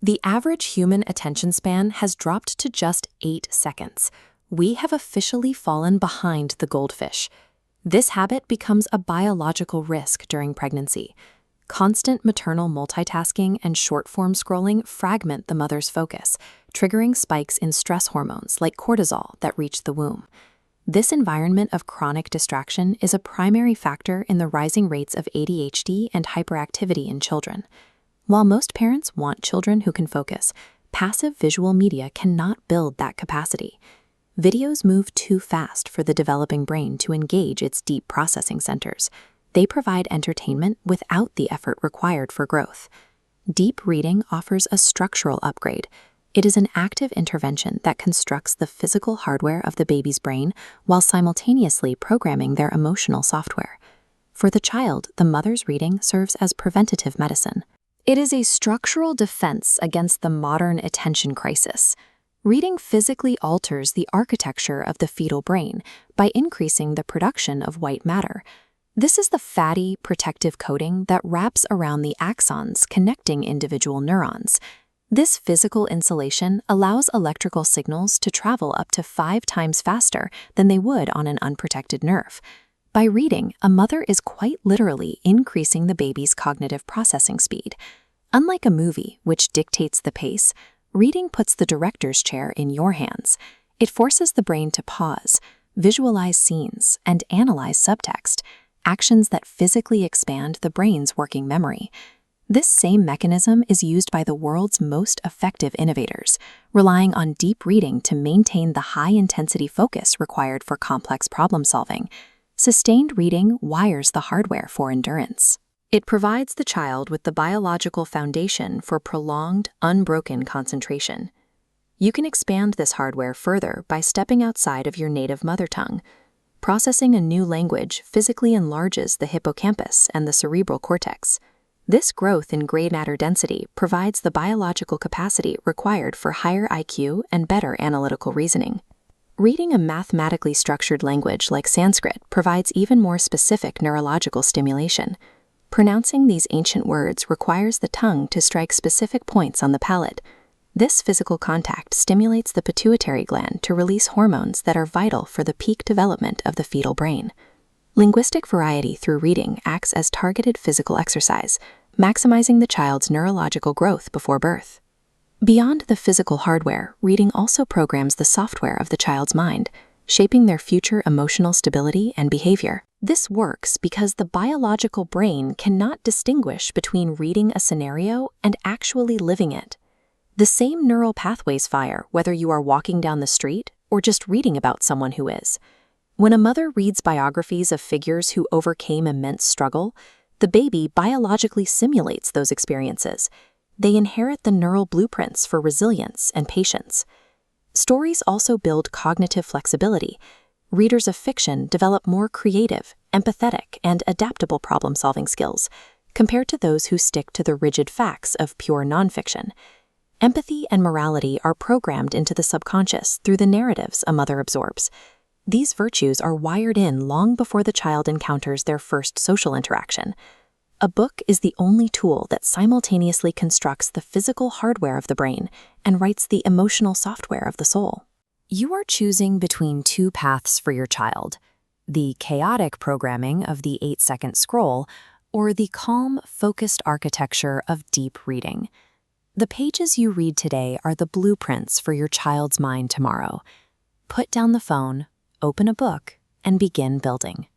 The average human attention span has dropped to just 8 seconds. We have officially fallen behind the goldfish. This habit becomes a biological risk during pregnancy. Constant maternal multitasking and short-form scrolling fragment the mother's focus, triggering spikes in stress hormones like cortisol that reach the womb. This environment of chronic distraction is a primary factor in the rising rates of ADHD and hyperactivity in children. While most parents want children who can focus, passive visual media cannot build that capacity. Videos move too fast for the developing brain to engage its deep processing centers. They provide entertainment without the effort required for growth. Deep reading offers a structural upgrade. It is an active intervention that constructs the physical hardware of the baby's brain while simultaneously programming their emotional software. For the child, the mother's reading serves as preventative medicine. It is a structural defense against the modern attention crisis. Reading physically alters the architecture of the fetal brain by increasing the production of white matter. This is the fatty, protective coating that wraps around the axons connecting individual neurons. This physical insulation allows electrical signals to travel up to 5 times faster than they would on an unprotected nerve. By reading, a mother is quite literally increasing the baby's cognitive processing speed. Unlike a movie, which dictates the pace, reading puts the director's chair in your hands. It forces the brain to pause, visualize scenes, and analyze subtext, actions that physically expand the brain's working memory. This same mechanism is used by the world's most effective innovators, relying on deep reading to maintain the high-intensity focus required for complex problem-solving. Sustained reading wires the hardware for endurance. It provides the child with the biological foundation for prolonged, unbroken concentration. You can expand this hardware further by stepping outside of your native mother tongue. Processing a new language physically enlarges the hippocampus and the cerebral cortex. This growth in gray matter density provides the biological capacity required for higher IQ and better analytical reasoning. Reading a mathematically structured language like Sanskrit provides even more specific neurological stimulation. Pronouncing these ancient words requires the tongue to strike specific points on the palate. This physical contact stimulates the pituitary gland to release hormones that are vital for the peak development of the fetal brain. Linguistic variety through reading acts as targeted physical exercise, maximizing the child's neurological growth before birth. Beyond the physical hardware, reading also programs the software of the child's mind, shaping their future emotional stability and behavior. This works because the biological brain cannot distinguish between reading a scenario and actually living it. The same neural pathways fire whether you are walking down the street or just reading about someone who is. When a mother reads biographies of figures who overcame immense struggle, the baby biologically simulates those experiences. They inherit the neural blueprints for resilience and patience. Stories also build cognitive flexibility. Readers of fiction develop more creative, empathetic, and adaptable problem-solving skills, compared to those who stick to the rigid facts of pure nonfiction. Empathy and morality are programmed into the subconscious through the narratives a mother absorbs. These virtues are wired in long before the child encounters their first social interaction. A book is the only tool that simultaneously constructs the physical hardware of the brain and writes the emotional software of the soul. You are choosing between 2 paths for your child: the chaotic programming of the 8-second scroll or the calm, focused architecture of deep reading. The pages you read today are the blueprints for your child's mind tomorrow. Put down the phone, open a book, and begin building.